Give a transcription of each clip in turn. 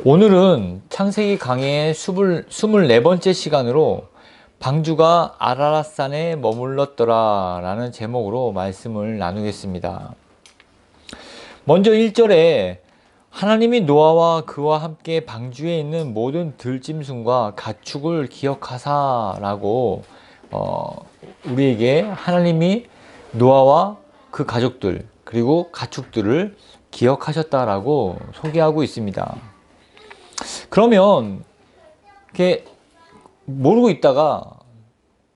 오늘은 창세기 강의 24번째 시간으로 방주가 아라랏산에 머물렀더라 라는 제목으로 말씀을 나누겠습니다. 먼저 1절에 하나님이 노아와 그와 함께 방주에 있는 모든 들짐승과 가축을 기억하사 라고 우리에게 하나님이 노아와 그 가족들 그리고 가축들을 기억하셨다라고 소개하고 있습니다. 그러면 이렇게 모르고 있다가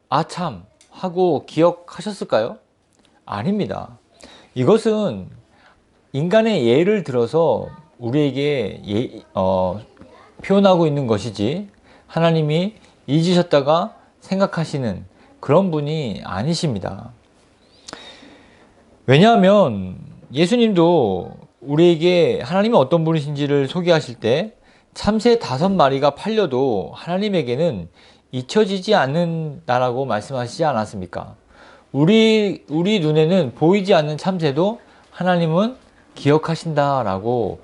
아참 하고 기억하셨을까요? 아닙니다. 이것은 인간의 예를 들어서 우리에게 표현하고 있는 것이지 하나님이 잊으셨다가 생각하시는 그런 분이 아니십니다. 왜냐하면 예수님도 우리에게 하나님이 어떤 분이신지를 소개하실 때 참새 5마리가 팔려도 하나님에게는 잊혀지지 않는다라고 말씀하시지 않았습니까? 우리 눈에는 보이지 않는 참새도 하나님은 기억하신다라고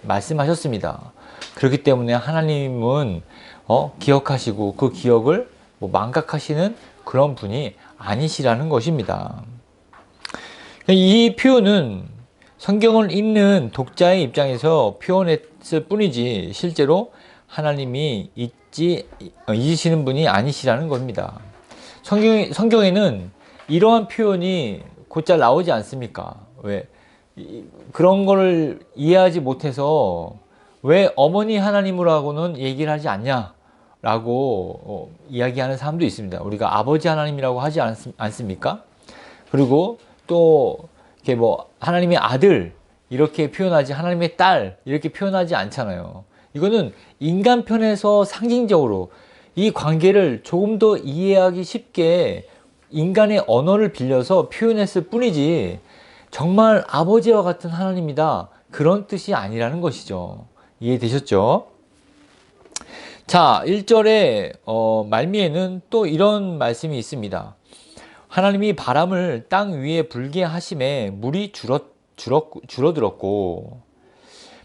말씀하셨습니다. 그렇기 때문에 하나님은 기억하시고 그 기억을 망각하시는 그런 분이 아니시라는 것입니다. 이 표현은 성경을 읽는 독자의 입장에서 표현했을 뿐이지 실제로 하나님이 잊으시는 분이 아니시라는 겁니다. 성경에는 이러한 표현이 곧잘 나오지 않습니까? 왜? 그런 거를 이해하지 못해서 왜 어머니 하나님이라고는 얘기를 하지 않냐라고 이야기하는 사람도 있습니다. 우리가 아버지 하나님이라고 하지 않습니까? 그리고 또 이렇게 하나님의 아들 이렇게 표현하지 하나님의 딸 이렇게 표현하지 않잖아요. 이거는 인간 편에서 상징적으로 이 관계를 조금 더 이해하기 쉽게 인간의 언어를 빌려서 표현했을 뿐이지 정말 아버지와 같은 하나님이다 그런 뜻이 아니라는 것이죠. 이해되셨죠? 자, 1절의 말미에는 또 이런 말씀이 있습니다. 하나님이 바람을 땅 위에 불게 하심에 물이 줄어들었고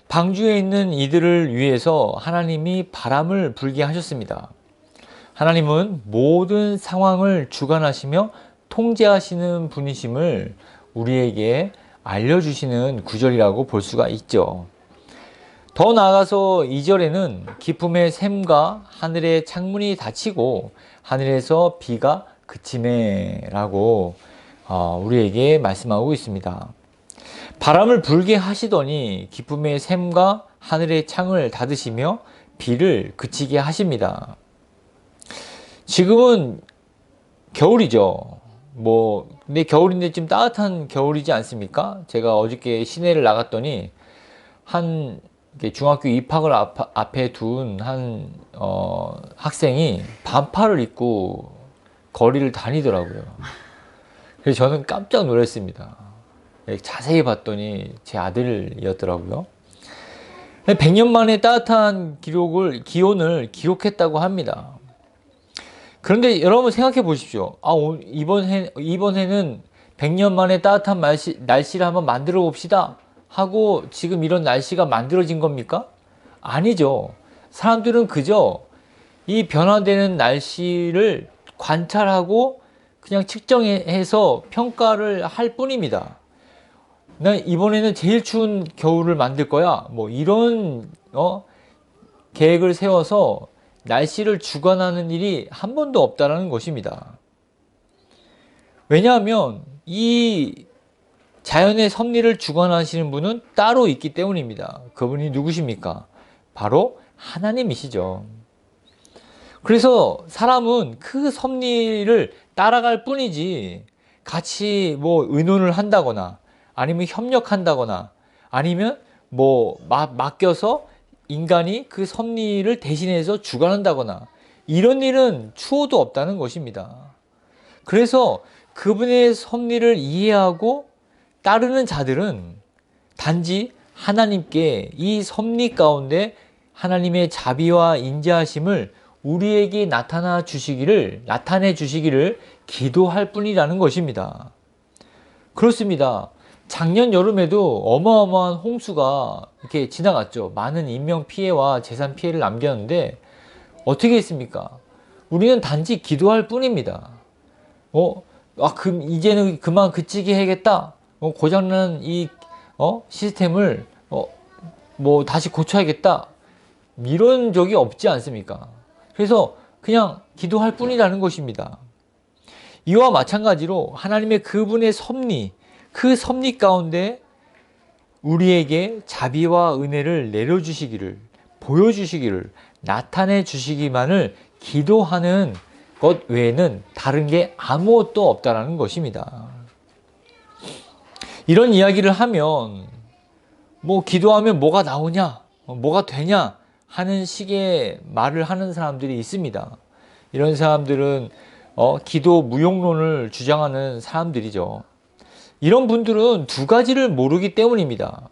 방주에 있는 이들을 위해서 하나님이 바람을 불게 하셨습니다. 하나님은 모든 상황을 주관하시며 통제하시는 분이심을 우리에게 알려주시는 구절이라고 볼 수가 있죠. 더 나아가서 2절에는 기쁨의 샘과 하늘의 창문이 닫히고 하늘에서 비가 그침에 라고 우리에게 말씀하고 있습니다. 바람을 불게 하시더니 기쁨의 샘과 하늘의 창을 닫으시며 비를 그치게 하십니다. 지금은 겨울이죠. 근데 겨울인데 좀 따뜻한 겨울이지 않습니까? 제가 어저께 시내를 나갔더니 중학교 입학을 앞에 둔 학생이 반팔을 입고 거리를 다니더라고요. 그래서 저는 깜짝 놀랐습니다. 자세히 봤더니 제 아들이었더라고요. 100년 만에 따뜻한 기온을 기록했다고 합니다. 그런데 여러분 생각해 보십시오. 이번 해는 100년 만에 따뜻한 날씨를 한번 만들어 봅시다 하고 지금 이런 날씨가 만들어진 겁니까? 아니죠. 사람들은 그저 이 변화되는 날씨를 관찰하고 그냥 측정해서 평가를 할 뿐입니다. 나 이번에는 제일 추운 겨울을 만들 거야. 이런 계획을 세워서 날씨를 주관하는 일이 한 번도 없다는 것입니다. 왜냐하면 이 자연의 섭리를 주관하시는 분은 따로 있기 때문입니다. 그분이 누구십니까? 바로 하나님이시죠. 그래서 사람은 그 섭리를 따라갈 뿐이지 같이 의논을 한다거나 아니면 협력한다거나 아니면 맡겨서 인간이 그 섭리를 대신해서 주관한다거나 이런 일은 추호도 없다는 것입니다. 그래서 그분의 섭리를 이해하고 따르는 자들은 단지 하나님께 이 섭리 가운데 하나님의 자비와 인자하심을 우리에게 나타내 주시기를 기도할 뿐이라는 것입니다. 그렇습니다. 작년 여름에도 어마어마한 홍수가 이렇게 지나갔죠. 많은 인명 피해와 재산 피해를 남겼는데 어떻게 했습니까? 우리는 단지 기도할 뿐입니다. 이제는 그만 그치게 해야겠다. 고장난 이 시스템을 뭐 다시 고쳐야겠다. 이런 적이 없지 않습니까? 그래서 그냥 기도할 뿐이라는 것입니다. 이와 마찬가지로 하나님의 그분의 섭리, 그 섭리 가운데 우리에게 자비와 은혜를 내려주시기를, 보여주시기를, 나타내 주시기만을 기도하는 것 외에는 다른 게 아무것도 없다라는 것입니다. 이런 이야기를 하면 뭐 기도하면 뭐가 나오냐, 뭐가 되냐 하는 식의 말을 하는 사람들이 있습니다. 이런 사람들은 기도 무용론을 주장하는 사람들이죠. 이런 분들은 두 가지를 모르기 때문입니다.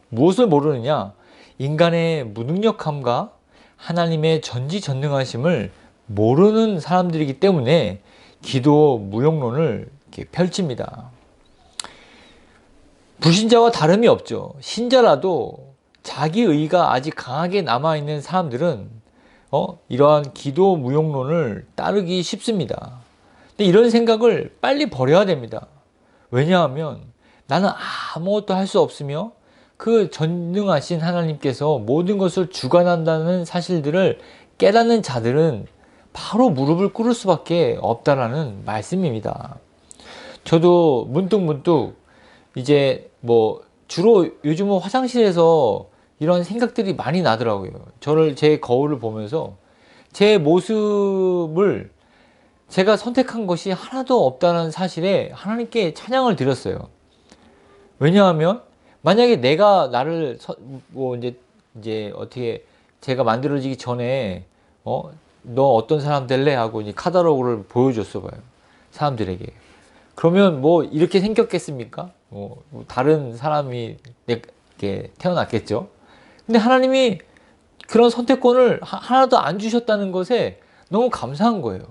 무엇을 모르느냐? 인간의 무능력함과 하나님의 전지전능하심을 모르는 사람들이기 때문에 기도 무용론을 이렇게 펼칩니다. 불신자와 다름이 없죠. 신자라도 자기 의가 아직 강하게 남아있는 사람들은 이러한 기도 무용론을 따르기 쉽습니다. 근데 이런 생각을 빨리 버려야 됩니다. 왜냐하면 나는 아무것도 할 수 없으며 그 전능하신 하나님께서 모든 것을 주관한다는 사실들을 깨닫는 자들은 바로 무릎을 꿇을 수밖에 없다라는 말씀입니다. 저도 문득 이제 뭐 주로 요즘은 화장실에서 이런 생각들이 많이 나더라고요. 제 거울을 보면서 제 모습을 제가 선택한 것이 하나도 없다는 사실에 하나님께 찬양을 드렸어요. 왜냐하면 만약에 내가 나를 뭐 이제 어떻게 제가 만들어지기 전에 너 어떤 사람 될래 하고 이제 카탈로그를 보여줬어 봐요. 사람들에게. 그러면 뭐 이렇게 생겼겠습니까? 다른 사람이 이렇게 태어났겠죠. 근데 하나님이 그런 선택권을 하나도 안 주셨다는 것에 너무 감사한 거예요.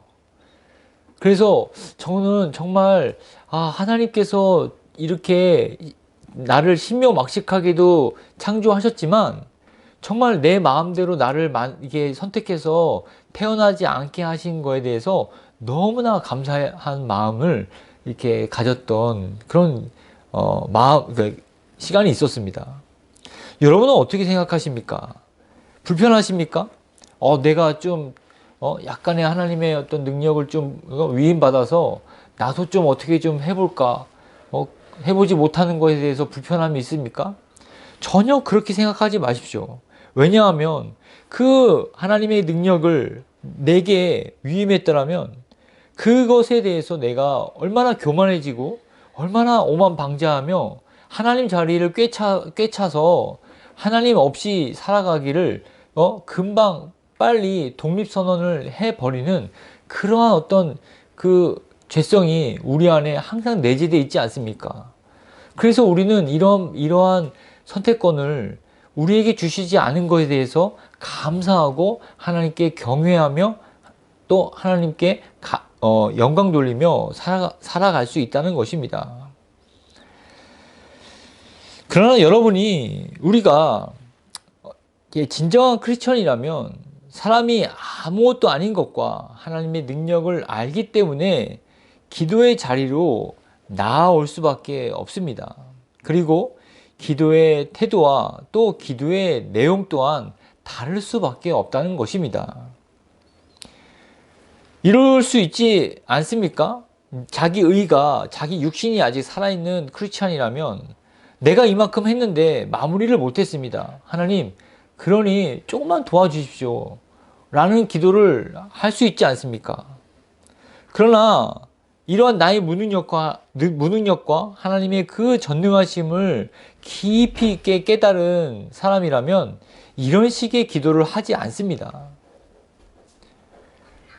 그래서 저는 정말 하나님께서 이렇게 나를 신묘막식하게도 창조하셨지만 정말 내 마음대로 나를 이게 선택해서 태어나지 않게 하신 거에 대해서 너무나 감사한 마음을 이렇게 가졌던 그런 시간이 있었습니다. 여러분은 어떻게 생각하십니까? 불편하십니까? 내가 좀 약간의 하나님의 어떤 능력을 좀 위임받아서 나도 좀 어떻게 좀 해볼까? 해보지 못하는 것에 대해서 불편함이 있습니까? 전혀 그렇게 생각하지 마십시오. 왜냐하면 그 하나님의 능력을 내게 위임했더라면 그것에 대해서 내가 얼마나 교만해지고 얼마나 오만방자하며 하나님 자리를 꿰차서 하나님 없이 살아가기를 금방 빨리 독립선언을 해버리는 그러한 어떤 그 죄성이 우리 안에 항상 내재되어 있지 않습니까? 그래서 우리는 이러한 선택권을 우리에게 주시지 않은 것에 대해서 감사하고 하나님께 경외하며 또 하나님께 영광 돌리며 살아갈 수 있다는 것입니다. 그러나 우리가 진정한 크리스천이라면 사람이 아무것도 아닌 것과 하나님의 능력을 알기 때문에 기도의 자리로 나아올 수밖에 없습니다. 그리고 기도의 태도와 또 기도의 내용 또한 다를 수밖에 없다는 것입니다. 이럴 수 있지 않습니까? 자기 육신이 아직 살아있는 크리스찬이라면 내가 이만큼 했는데 마무리를 못했습니다. 하나님, 그러니 조금만 도와주십시오. 라는 기도를 할 수 있지 않습니까? 그러나 이러한 나의 무능력과 하나님의 그 전능하심을 깊이 있게 깨달은 사람이라면 이런 식의 기도를 하지 않습니다.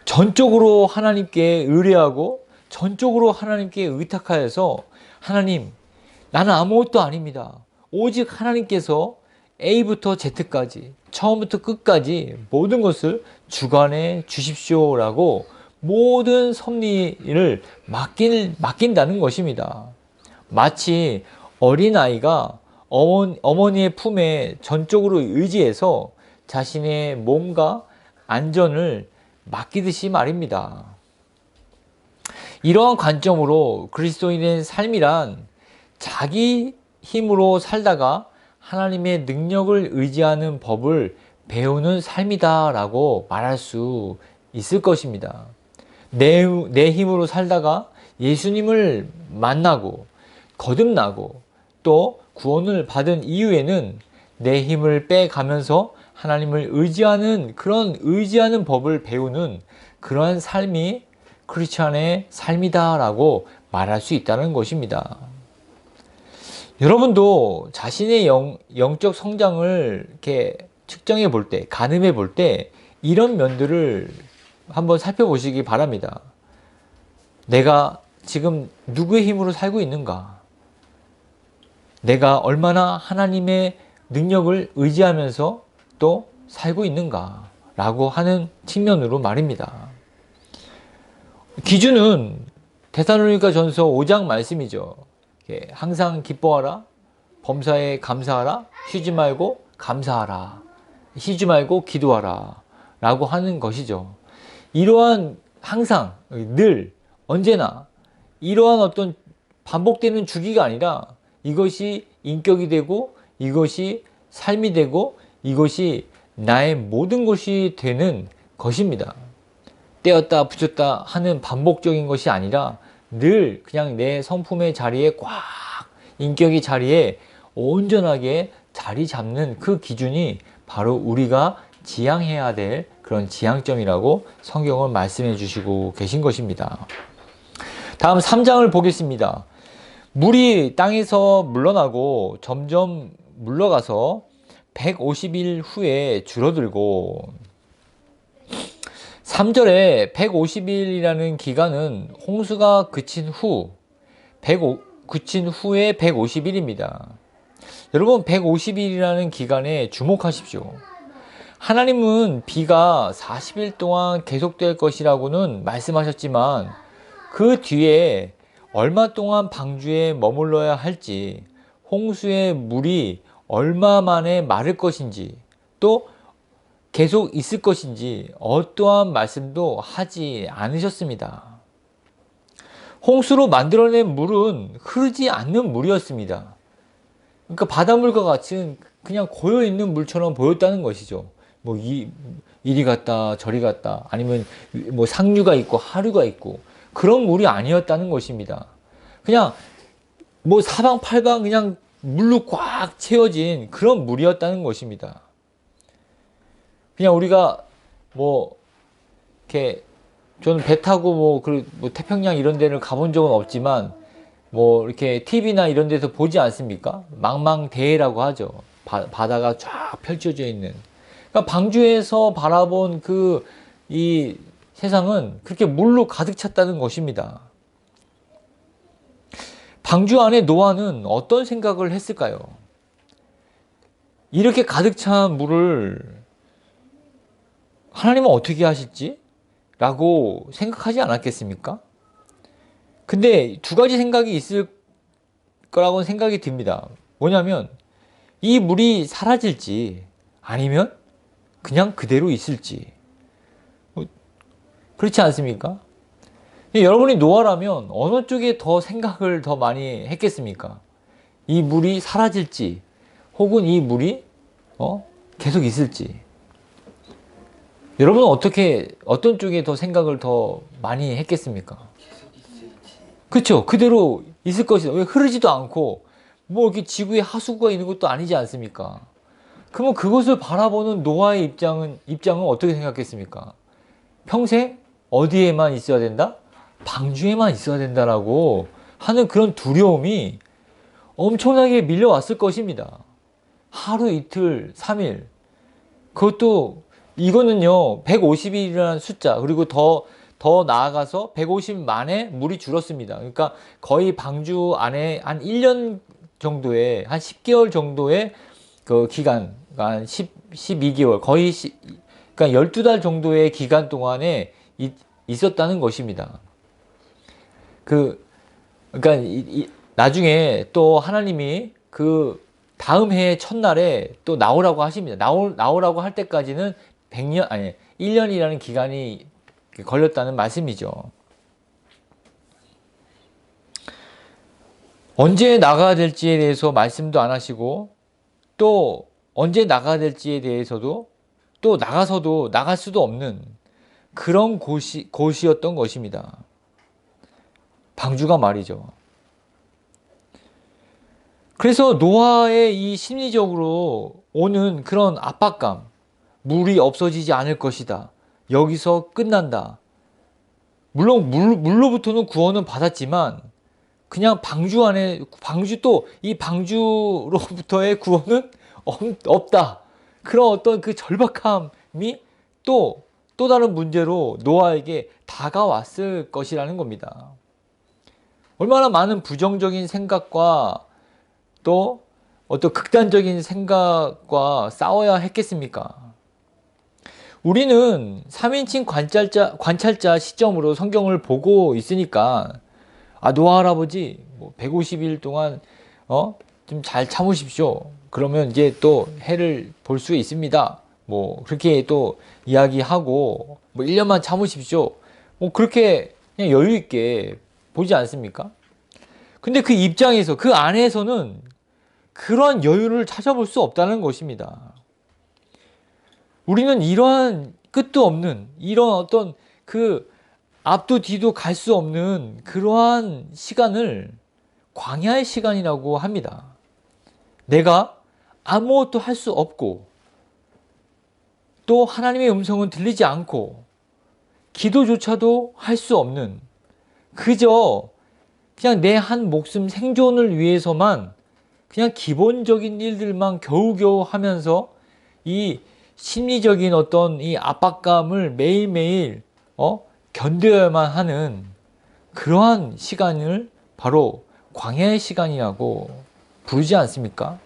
전적으로 하나님께 의뢰하고 전적으로 하나님께 의탁하여서 하나님, 나는 아무것도 아닙니다. 오직 하나님께서 A부터 Z까지 처음부터 끝까지 모든 것을 주관해 주십시오라고 모든 섭리를 맡긴다는 것입니다. 마치 어린아이가 어머니의 품에 전적으로 의지해서 자신의 몸과 안전을 맡기듯이 말입니다. 이러한 관점으로 그리스도인의 삶이란 자기 힘으로 살다가 하나님의 능력을 의지하는 법을 배우는 삶이다 라고 말할 수 있을 것입니다. 내 힘으로 살다가 예수님을 만나고 거듭나고 또 구원을 받은 이후에는 내 힘을 빼가면서 하나님을 의지하는 그런 의지하는 법을 배우는 그러한 삶이 크리스찬의 삶이다 라고 말할 수 있다는 것입니다. 여러분도 자신의 영적 성장을 이렇게 측정해 볼 때, 가늠해 볼 때 이런 면들을 한번 살펴보시기 바랍니다. 내가 지금 누구의 힘으로 살고 있는가? 내가 얼마나 하나님의 능력을 의지하면서 또 살고 있는가? 라고 하는 측면으로 말입니다. 기준은 데살로니가 전서 5장 말씀이죠. 항상 기뻐하라, 범사에 감사하라, 쉬지 말고 감사하라, 쉬지 말고 기도하라 라고 하는 것이죠. 이러한 항상, 늘, 언제나 이러한 어떤 반복되는 주기가 아니라 이것이 인격이 되고 이것이 삶이 되고 이것이 나의 모든 것이 되는 것입니다. 떼었다 붙였다 하는 반복적인 것이 아니라 늘 그냥 내 성품의 자리에 꽉 인격의 자리에 온전하게 자리 잡는 그 기준이 바로 우리가 지향해야 될 그런 지향점이라고 성경은 말씀해 주시고 계신 것입니다. 다음 3장을 보겠습니다. 물이 땅에서 물러나고 점점 물러가서 150일 후에 줄어들고 3절에 150일이라는 기간은 홍수가 그친 후에 150일입니다. 여러분 150일이라는 기간에 주목하십시오. 하나님은 비가 40일 동안 계속될 것이라고는 말씀하셨지만 그 뒤에 얼마 동안 방주에 머물러야 할지, 홍수의 물이 얼마 만에 마를 것인지, 또 계속 있을 것인지 어떠한 말씀도 하지 않으셨습니다. 홍수로 만들어낸 물은 흐르지 않는 물이었습니다. 그러니까 바닷물과 같은 그냥 고여있는 물처럼 보였다는 것이죠. 뭐 이리 갔다 저리 갔다 아니면 뭐 상류가 있고 하류가 있고 그런 물이 아니었다는 것입니다. 그냥 뭐 사방팔방 그냥 물로 꽉 채워진 그런 물이었다는 것입니다. 그냥 우리가 뭐 이렇게 저는 배 타고 뭐 태평양 이런 데를 가본 적은 없지만 뭐 이렇게 TV나 이런 데서 보지 않습니까? 망망대해라고 하죠. 바다가 쫙 펼쳐져 있는. 그러니까 방주에서 바라본 이 세상은 그렇게 물로 가득 찼다는 것입니다. 방주 안에 노아는 어떤 생각을 했을까요? 이렇게 가득 찬 물을 하나님은 어떻게 하실지? 라고 생각하지 않았겠습니까? 근데 두 가지 생각이 있을 거라고 생각이 듭니다. 뭐냐면 이 물이 사라질지 아니면 그냥 그대로 있을지. 그렇지 않습니까? 여러분이 노아라면 어느 쪽에 더 생각을 더 많이 했겠습니까? 이 물이 사라질지 혹은 이 물이 계속 있을지. 여러분은 어떤 쪽에 더 생각을 더 많이 했겠습니까? 그렇죠. 그대로 있을 것이다. 왜 흐르지도 않고 뭐 이렇게 지구에 하수구가 있는 것도 아니지 않습니까? 그러면 그것을 바라보는 노아의 입장은 어떻게 생각했습니까? 평생 어디에만 있어야 된다? 방주에만 있어야 된다라고 하는 그런 두려움이 엄청나게 밀려왔을 것입니다. 하루, 이틀, 3일. 그것도 이거는요 150일이라는 숫자 그리고 더 나아가서 150 만에 물이 줄었습니다. 그러니까 거의 방주 안에 한 1년 정도의 한 10개월 정도의 그 기간, 한 12개월 거의 그러니까 12달 정도의 기간 동안에 있었다는 것입니다. 그러니까 나중에 또 하나님이 그 다음 해의 첫날에 또 나오라고 하십니다. 나오라고 할 때까지는 100년, 아니, 1년이라는 기간이 걸렸다는 말씀이죠. 언제 나가야 될지에 대해서 말씀도 안 하시고, 또 언제 나가야 될지에 대해서도 또 나가서도 나갈 수도 없는 그런 곳이었던 것입니다. 방주가 말이죠. 그래서 노아의 이 심리적으로 오는 그런 압박감, 물이 없어지지 않을 것이다. 여기서 끝난다. 물론 물로부터는 구원은 받았지만 그냥 방주 안에 또 이 방주로부터의 구원은 없다. 그런 어떤 그 절박함이 또 다른 문제로 노아에게 다가왔을 것이라는 겁니다. 얼마나 많은 부정적인 생각과 또 어떤 극단적인 생각과 싸워야 했겠습니까? 우리는 3인칭 관찰자 시점으로 성경을 보고 있으니까, 노아 할아버지 150일 동안 좀 잘 참으십시오. 그러면 이제 또 해를 볼 수 있습니다. 그렇게 또 이야기하고 1년만 참으십시오. 그렇게 그냥 여유 있게 보지 않습니까? 근데 그 입장에서, 그 안에서는 그러한 여유를 찾아볼 수 없다는 것입니다. 우리는 이러한 끝도 없는, 이런 어떤 그 앞도 뒤도 갈 수 없는 그러한 시간을 광야의 시간이라고 합니다. 내가 아무것도 할 수 없고, 또 하나님의 음성은 들리지 않고, 기도조차도 할 수 없는, 그저 그냥 내 한 목숨 생존을 위해서만 그냥 기본적인 일들만 겨우겨우 하면서 이 심리적인 어떤 이 압박감을 매일매일 견뎌야만 하는 그러한 시간을 바로 광야의 시간이라고 부르지 않습니까?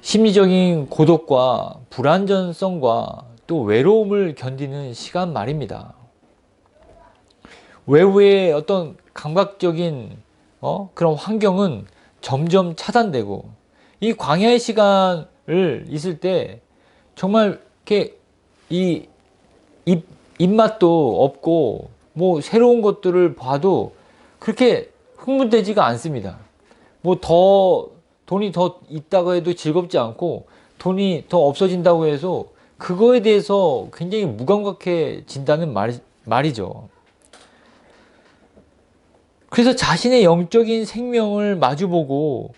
심리적인 고독과 불안전성과 또 외로움을 견디는 시간 말입니다. 외부의 어떤 감각적인 그런 환경은 점점 차단되고, 이 광야의 시간을 있을 때 정말 이렇게 이 입맛도 없고 새로운 것들을 봐도 그렇게 흥분되지가 않습니다. 돈이 더 있다고 해도 즐겁지 않고, 돈이 더 없어진다고 해서 그거에 대해서 굉장히 무감각해진다는 말이죠. 그래서 자신의 영적인 생명을 마주보고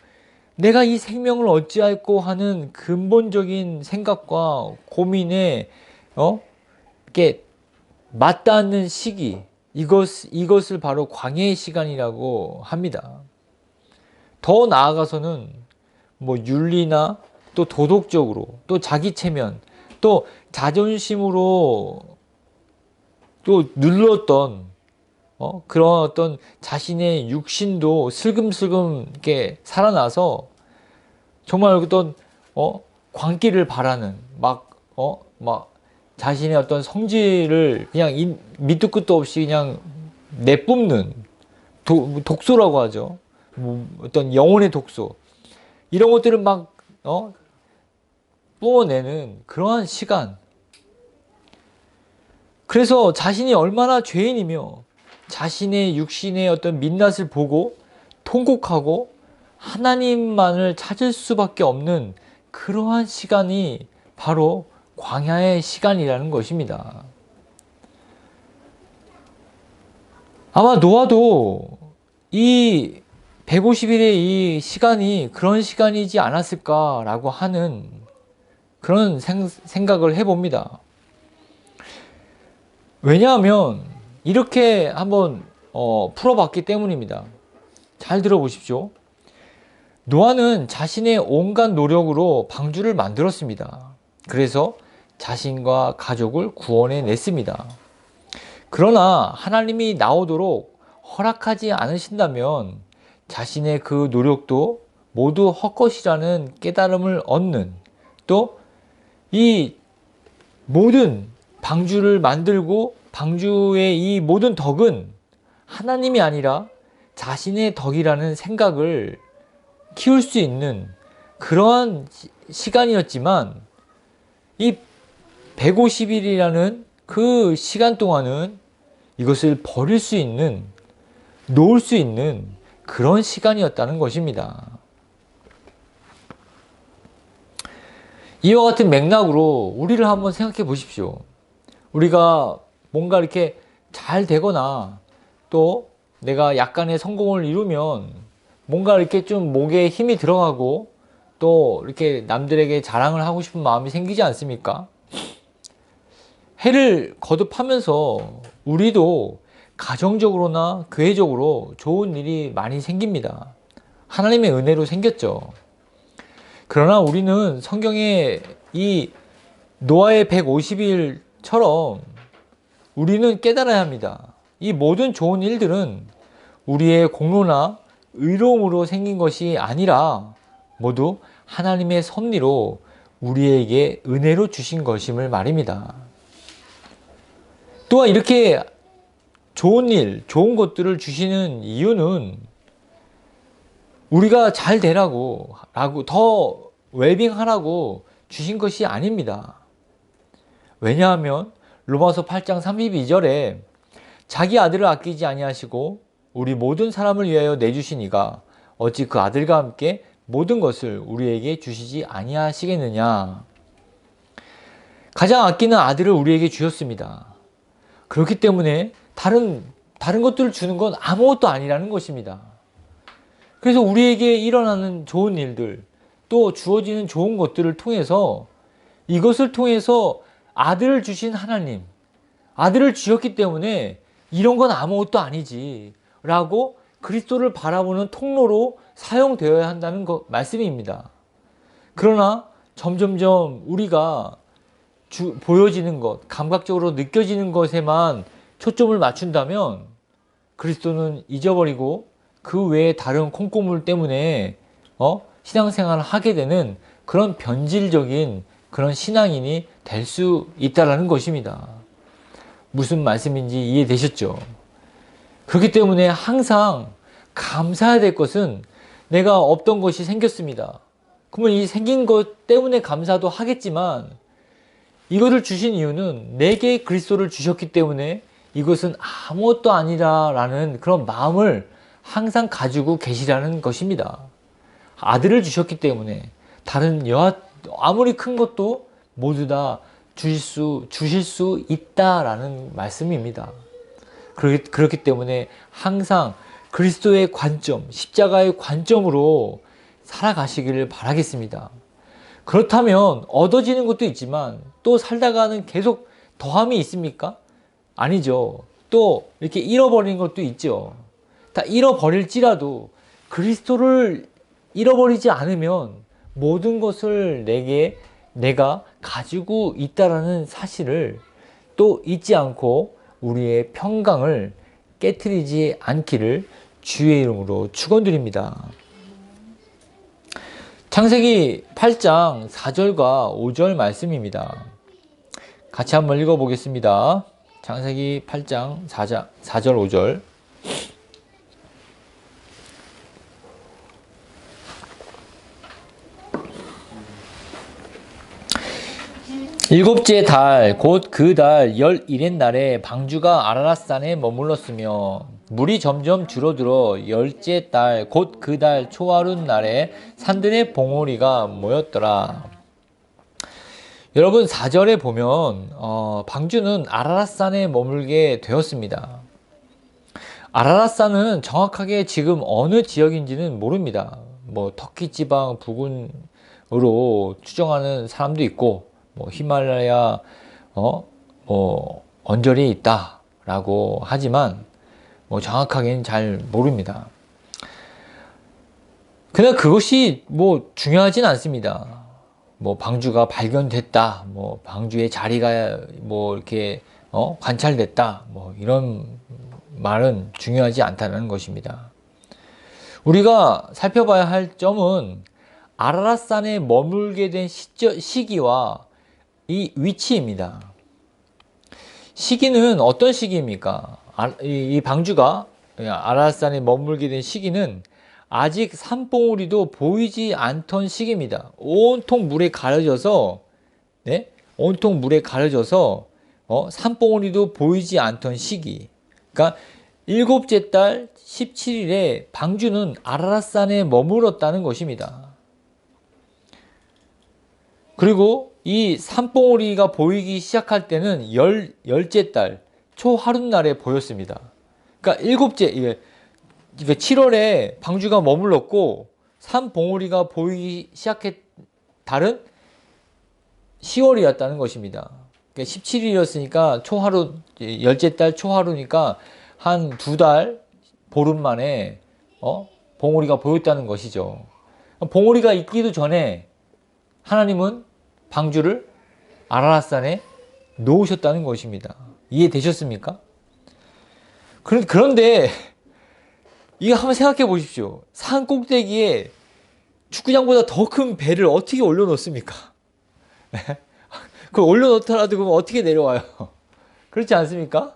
내가 이 생명을 어찌할꼬 하는 근본적인 생각과 고민에 이렇게 맞닿는 시기, 이것을 바로 광야의 시간이라고 합니다. 더 나아가서는 윤리나 또 도덕적으로, 또 자기 체면, 또 자존심으로 또 눌렀던 그런 어떤 자신의 육신도 슬금슬금 이렇게 살아나서 정말 어떤 광기를 바라는 막 자신의 어떤 성질을 그냥 밑도 끝도 없이 그냥 내뿜는 독소라고 하죠. 어떤 영혼의 독소, 이런 것들을 막 뿜어내는 그러한 시간. 그래서 자신이 얼마나 죄인이며 자신의 육신의 어떤 민낯을 보고 통곡하고 하나님만을 찾을 수밖에 없는 그러한 시간이 바로 광야의 시간이라는 것입니다. 아마 노아도 이 150일의 이 시간이 그런 시간이지 않았을까라고 하는 그런 생각을 해봅니다. 왜냐하면 이렇게 한번 풀어봤기 때문입니다. 잘 들어보십시오. 노아는 자신의 온갖 노력으로 방주를 만들었습니다. 그래서 자신과 가족을 구원해 냈습니다. 그러나 하나님이 나오도록 허락하지 않으신다면 자신의 그 노력도 모두 헛것이라는 깨달음을 얻는, 또 이 모든 방주를 만들고 방주의 이 모든 덕은 하나님이 아니라 자신의 덕이라는 생각을 키울 수 있는 그러한 시간이었지만 이 150일이라는 그 시간 동안은 이것을 버릴 수 있는, 놓을 수 있는 그런 시간이었다는 것입니다. 이와 같은 맥락으로 우리를 한번 생각해 보십시오. 우리가 뭔가 이렇게 잘 되거나 또 내가 약간의 성공을 이루면 뭔가 이렇게 좀 목에 힘이 들어가고 또 이렇게 남들에게 자랑을 하고 싶은 마음이 생기지 않습니까? 해를 거듭하면서 우리도 가정적으로나 교회적으로 좋은 일이 많이 생깁니다. 하나님의 은혜로 생겼죠. 그러나 우리는 성경의 이 노아의 150일처럼 우리는 깨달아야 합니다. 이 모든 좋은 일들은 우리의 공로나 의로움으로 생긴 것이 아니라 모두 하나님의 섭리로 우리에게 은혜로 주신 것임을 말입니다. 또한 이렇게 좋은 일, 좋은 것들을 주시는 이유는 우리가 잘 되라고, 더 웰빙하라고 주신 것이 아닙니다. 왜냐하면 로마서 8장 32절에 자기 아들을 아끼지 아니하시고 우리 모든 사람을 위하여 내주신 이가 어찌 그 아들과 함께 모든 것을 우리에게 주시지 아니하시겠느냐. 가장 아끼는 아들을 우리에게 주셨습니다. 그렇기 때문에 다른 것들을 주는 건 아무것도 아니라는 것입니다. 그래서 우리에게 일어나는 좋은 일들, 또 주어지는 좋은 것들을 통해서 이것을 통해서 아들을 주신 하나님, 아들을 주셨기 때문에 이런 건 아무것도 아니지 라고 그리스도를 바라보는 통로로 사용되어야 한다는 말씀입니다. 그러나 점점점 우리가 보여지는 것, 감각적으로 느껴지는 것에만 초점을 맞춘다면 그리스도는 잊어버리고 그 외에 다른 콩고물 때문에 신앙생활을 하게 되는 그런 변질적인 그런 신앙인이 될 수 있다는 것입니다. 무슨 말씀인지 이해되셨죠? 그렇기 때문에 항상 감사해야 될 것은 내가 없던 것이 생겼습니다. 그러면 이 생긴 것 때문에 감사도 하겠지만 이것을 주신 이유는 내게 그리스도를 주셨기 때문에 이것은 아무것도 아니라라는 그런 마음을 항상 가지고 계시라는 것입니다. 아들을 주셨기 때문에 다른 아무리 큰 것도 모두 다 주실 수 있다라는 말씀입니다. 그렇기 때문에 항상 그리스도의 관점, 십자가의 관점으로 살아가시기를 바라겠습니다. 그렇다면 얻어지는 것도 있지만 또 살다가는 계속 더함이 있습니까? 아니죠. 또 이렇게 잃어버리는 것도 있죠. 다 잃어버릴지라도 그리스도를 잃어버리지 않으면 모든 것을 내가 가지고 있다라는 사실을 또 잊지 않고 우리의 평강을 깨트리지 않기를 주의 이름으로 축원드립니다. 창세기 8장 4절과 5절 말씀입니다. 같이 한번 읽어보겠습니다. 창세기 8장 4절 5절. 일곱째 달 곧 그 달 11의 날에 방주가 아라랏산에 머물렀으며 물이 점점 줄어들어 열째 달 곧 그 달 초하룻 날에 산들의 봉우리가 모였더라. 여러분 4절에 보면 방주는 아라랏산에 머물게 되었습니다. 아라랏산은 정확하게 지금 어느 지역인지는 모릅니다. 터키 지방 부근으로 추정하는 사람도 있고 히말라야 언저리에 있다라고 하지만 정확하게는 잘 모릅니다. 그러나 그것이 중요하진 않습니다. 방주가 발견됐다, 방주의 자리가 이렇게 관찰됐다, 이런 말은 중요하지 않다는 것입니다. 우리가 살펴봐야 할 점은 아라랏산에 머물게 된 시기와 이 위치입니다. 시기는 어떤 시기입니까? 이 방주가 아라산에 머물게 된 시기는 아직 산봉우리도 보이지 않던 시기입니다. 온통 물에 가려져서, 네? 온통 물에 가려져서 산봉우리도 보이지 않던 시기. 그러니까 일곱째 달 17일에 방주는 아라라산에 머물렀다는 것입니다. 그리고 이 산봉우리가 보이기 시작할 때는 열째 달 초하룻날에 보였습니다. 그러니까 일곱째, 7월에 방주가 머물렀고 산봉우리가 보이기 시작한 달은 10월이었다는 것입니다. 그러니까 17일이었으니까 초하루, 열째 달 초하루니까 한 2달 보름 만에 봉우리가 보였다는 것이죠. 봉우리가 있기도 전에 하나님은 방주를 아라라산에 놓으셨다는 것입니다. 이해되셨습니까? 그런데 이거 한번 생각해 보십시오. 산 꼭대기에 축구장보다 더 큰 배를 어떻게 올려놓습니까? 그걸 올려놓더라도 그럼 어떻게 내려와요? 그렇지 않습니까?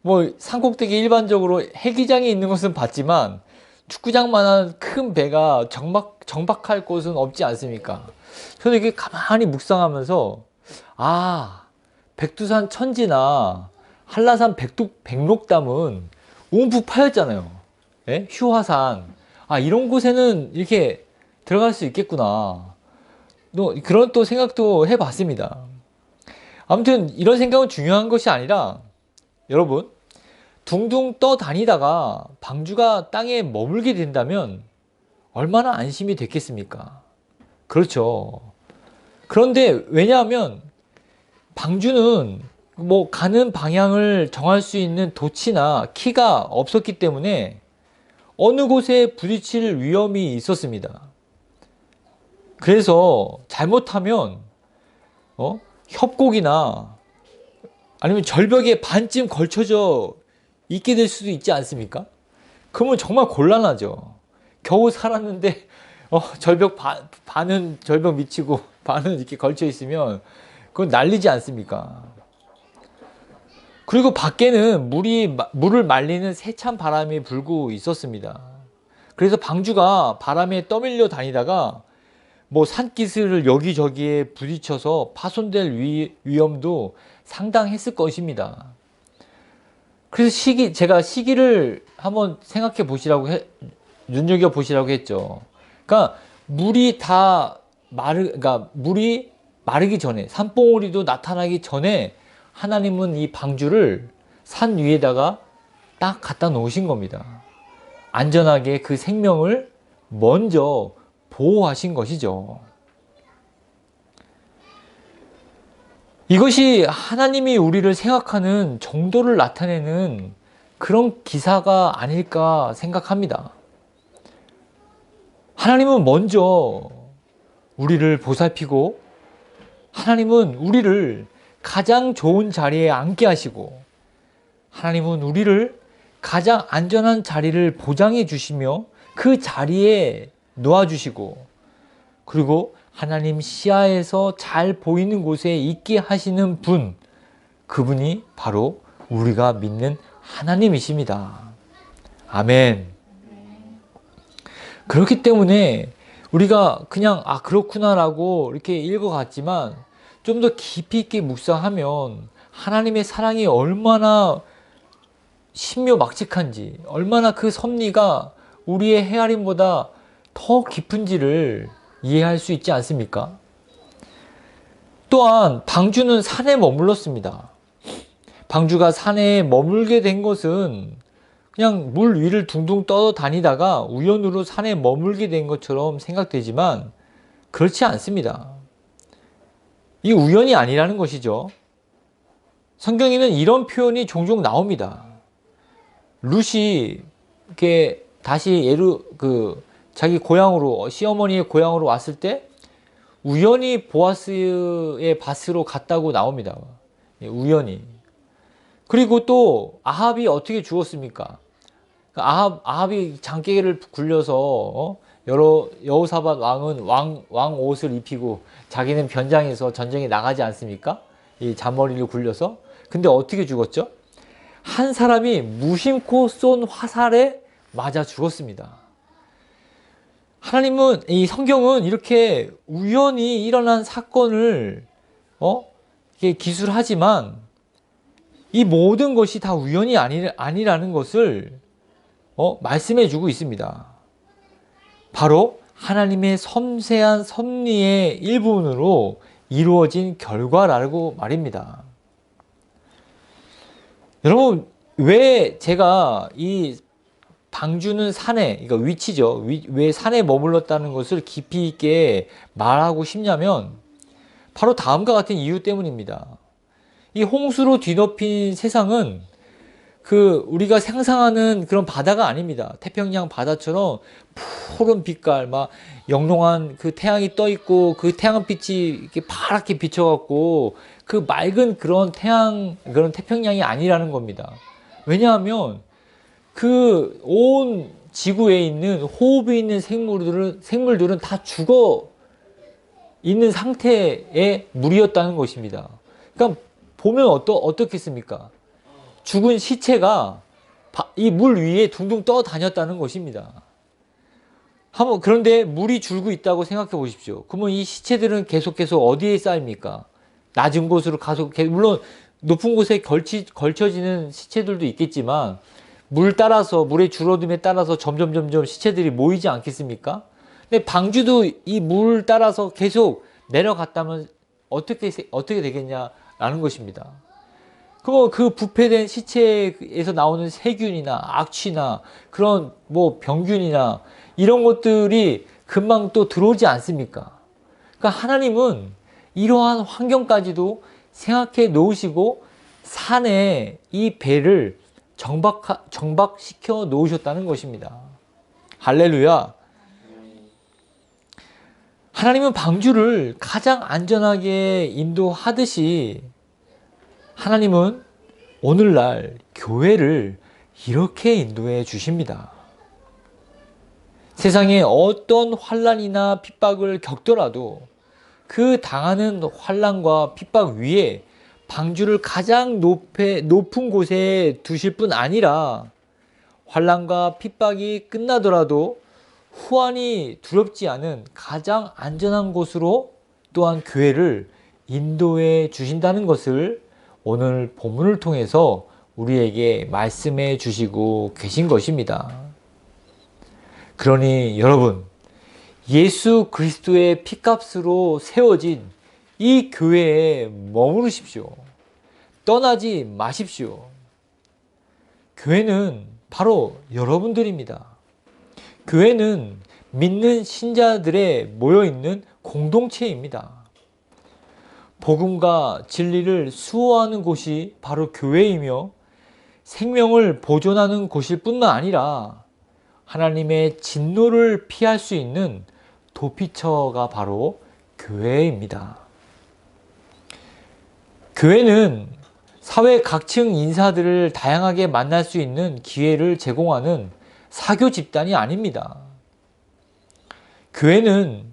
뭐 산꼭대기 일반적으로 헬기장이 있는 것은 봤지만 축구장만한 큰 배가 정박할 곳은 없지 않습니까? 저는 이게 가만히 묵상하면서 백두산 천지나 한라산 백록담은 움푹 파였잖아요. 예? 휴화산. 이런 곳에는 이렇게 들어갈 수 있겠구나. 그런 또 생각도 해봤습니다. 아무튼 이런 생각은 중요한 것이 아니라 여러분, 둥둥 떠다니다가 방주가 땅에 머물게 된다면 얼마나 안심이 됐겠습니까? 그렇죠. 그런데 왜냐하면 방주는 뭐 가는 방향을 정할 수 있는 도치나 키가 없었기 때문에 어느 곳에 부딪힐 위험이 있었습니다. 그래서 잘못하면 협곡이나 아니면 절벽에 반쯤 걸쳐져 있게 될 수도 있지 않습니까? 그러면 정말 곤란하죠. 겨우 살았는데 절벽 반은 절벽 미치고 반은 이렇게 걸쳐 있으면 그건 난리지 않습니까? 그리고 밖에는 물을 말리는 세찬 바람이 불고 있었습니다. 그래서 방주가 바람에 떠밀려 다니다가 뭐 산기슭을 여기저기에 부딪혀서 파손될 위험도 상당했을 것입니다. 그래서 제가 시기를 한번 생각해 보시라고 눈여겨 보시라고 했죠. 그러니까 그러니까 물이 마르기 전에, 산봉우리도 나타나기 전에 하나님은 이 방주를 산 위에다가 딱 갖다 놓으신 겁니다. 안전하게 그 생명을 먼저 보호하신 것이죠. 이것이 하나님이 우리를 생각하는 정도를 나타내는 그런 기사가 아닐까 생각합니다. 하나님은 먼저 우리를 보살피고 하나님은 우리를 가장 좋은 자리에 앉게 하시고 하나님은 우리를 가장 안전한 자리를 보장해 주시며 그 자리에 놓아주시고 그리고 하나님 시야에서 잘 보이는 곳에 있게 하시는 분, 그분이 바로 우리가 믿는 하나님이십니다. 아멘. 그렇기 때문에 우리가 그냥 그렇구나라고 이렇게 읽어갔지만 좀 더 깊이 있게 묵상하면 하나님의 사랑이 얼마나 신묘막측한지, 얼마나 그 섭리가 우리의 헤아림보다 더 깊은지를 이해할 수 있지 않습니까? 또한 방주는 산에 머물렀습니다. 방주가 산에 머물게 된 것은 그냥 물 위를 둥둥 떠다니다가 우연으로 산에 머물게 된 것처럼 생각되지만 그렇지 않습니다. 이 우연이 아니라는 것이죠. 성경에는 이런 표현이 종종 나옵니다. 룻이 이렇게 다시 자기 고향으로, 시어머니의 고향으로 왔을 때 우연히 보아스의 밭으로 갔다고 나옵니다. 우연히. 그리고 또 아합이 어떻게 죽었습니까? 아합이 장깨를 굴려서 여호사밧 왕은 왕 옷을 입히고 자기는 변장해서 전쟁에 나가지 않습니까? 이 잔머리를 굴려서. 근데 어떻게 죽었죠? 한 사람이 무심코 쏜 화살에 맞아 죽었습니다. 하나님은, 이 성경은 이렇게 우연히 일어난 사건을 이렇게 기술하지만 이 모든 것이 다 우연이 아니라는 것을 말씀해 주고 있습니다. 바로 하나님의 섬세한 섭리의 일부분으로 이루어진 결과라고 말입니다. 여러분, 왜 제가 이 방주는 산에, 그러니까 위치죠. 왜 산에 머물렀다는 것을 깊이 있게 말하고 싶냐면 바로 다음과 같은 이유 때문입니다. 이 홍수로 뒤덮인 세상은 우리가 상상하는 그런 바다가 아닙니다. 태평양 바다처럼 푸른 빛깔, 막 영롱한 그 태양이 떠 있고 그 태양빛이 이렇게 파랗게 비춰갖고 그 맑은 그런 그런 태평양이 아니라는 겁니다. 왜냐하면 그 온 지구에 있는 호흡이 있는 생물들은 다 죽어 있는 상태의 물이었다는 것입니다. 그러니까 보면 어떻겠습니까? 죽은 시체가 이 물 위에 둥둥 떠다녔다는 것입니다. 그런데 물이 줄고 있다고 생각해 보십시오. 그러면 이 시체들은 계속 어디에 쌓입니까? 낮은 곳으로 가서, 물론 높은 곳에 걸쳐지는 시체들도 있겠지만 물의 줄어듦에 따라서 점점 시체들이 모이지 않겠습니까? 근데 방주도 이 물 따라서 계속 내려갔다면 어떻게 되겠냐라는 것입니다. 그럼 그 부패된 시체에서 나오는 세균이나 악취나 그런 병균이나 이런 것들이 금방 또 들어오지 않습니까? 그러니까 하나님은 이러한 환경까지도 생각해 놓으시고 산에 이 배를 정박시켜 놓으셨다는 것입니다. 할렐루야. 하나님은 방주를 가장 안전하게 인도하듯이 하나님은 오늘날 교회를 이렇게 인도해 주십니다. 세상에 어떤 환난이나 핍박을 겪더라도 그 당하는 환난과 핍박 위에 방주를 가장 높은 곳에 두실 뿐 아니라 환난과 핍박이 끝나더라도 후환이 두렵지 않은 가장 안전한 곳으로 또한 교회를 인도해 주신다는 것을 오늘 본문을 통해서 우리에게 말씀해 주시고 계신 것입니다. 그러니 여러분, 예수 그리스도의 피값으로 세워진 이 교회에 머무르십시오. 떠나지 마십시오. 교회는 바로 여러분들입니다. 교회는 믿는 신자들의 모여있는 공동체입니다. 복음과 진리를 수호하는 곳이 바로 교회이며 생명을 보존하는 곳일 뿐만 아니라 하나님의 진노를 피할 수 있는 도피처가 바로 교회입니다. 교회는 사회 각층 인사들을 다양하게 만날 수 있는 기회를 제공하는 사교 집단이 아닙니다. 교회는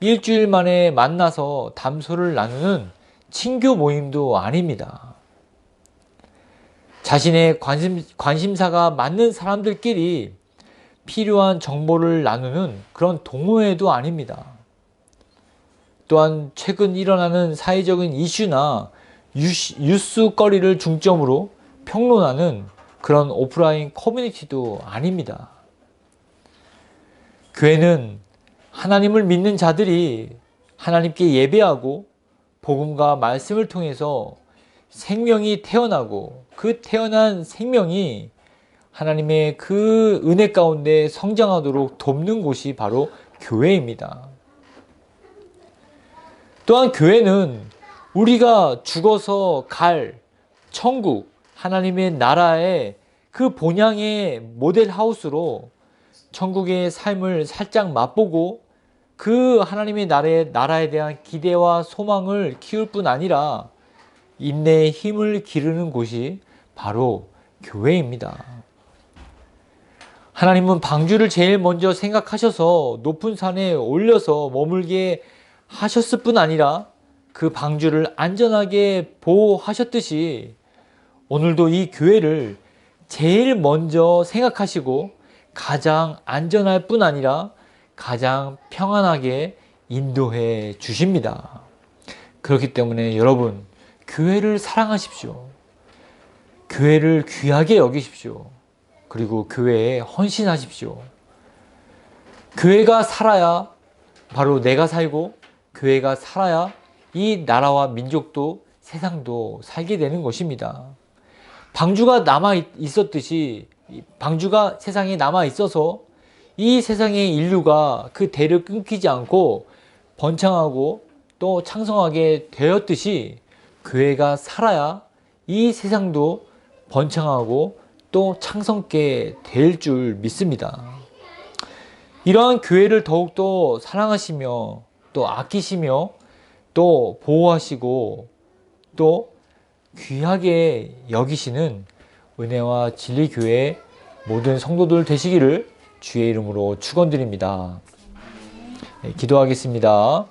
일주일 만에 만나서 담소를 나누는 친교 모임도 아닙니다. 자신의 관심사가 맞는 사람들끼리 필요한 정보를 나누는 그런 동호회도 아닙니다. 또한 최근 일어나는 사회적인 이슈나 뉴스거리를 중점으로 평론하는 그런 오프라인 커뮤니티도 아닙니다. 교회는 하나님을 믿는 자들이 하나님께 예배하고 복음과 말씀을 통해서 생명이 태어나고 그 태어난 생명이 하나님의 그 은혜 가운데 성장하도록 돕는 곳이 바로 교회입니다. 또한 교회는 우리가 죽어서 갈 천국, 하나님의 나라의 그 본향의 모델하우스로 천국의 삶을 살짝 맛보고 그 하나님의 나라에 대한 기대와 소망을 키울 뿐 아니라 인내의 힘을 기르는 곳이 바로 교회입니다. 하나님은 방주를 제일 먼저 생각하셔서 높은 산에 올려서 머물게 하셨을 뿐 아니라 그 방주를 안전하게 보호하셨듯이 오늘도 이 교회를 제일 먼저 생각하시고 가장 안전할 뿐 아니라 가장 평안하게 인도해 주십니다. 그렇기 때문에 여러분, 교회를 사랑하십시오. 교회를 귀하게 여기십시오. 그리고 교회에 헌신하십시오. 교회가 살아야 바로 내가 살고, 교회가 살아야 이 나라와 민족도 세상도 살게 되는 것입니다. 방주가 남아 있었듯이, 방주가 세상에 남아 있어서 이 세상의 인류가 그 대를 끊기지 않고 번창하고 또 창성하게 되었듯이, 교회가 살아야 이 세상도 번창하고 또 창성케 될 줄 믿습니다. 이러한 교회를 더욱더 사랑하시며 또 아끼시며 또 보호하시고 또 귀하게 여기시는 은혜와 진리교회 모든 성도들 되시기를 주의 이름으로 축원드립니다. 네, 기도하겠습니다.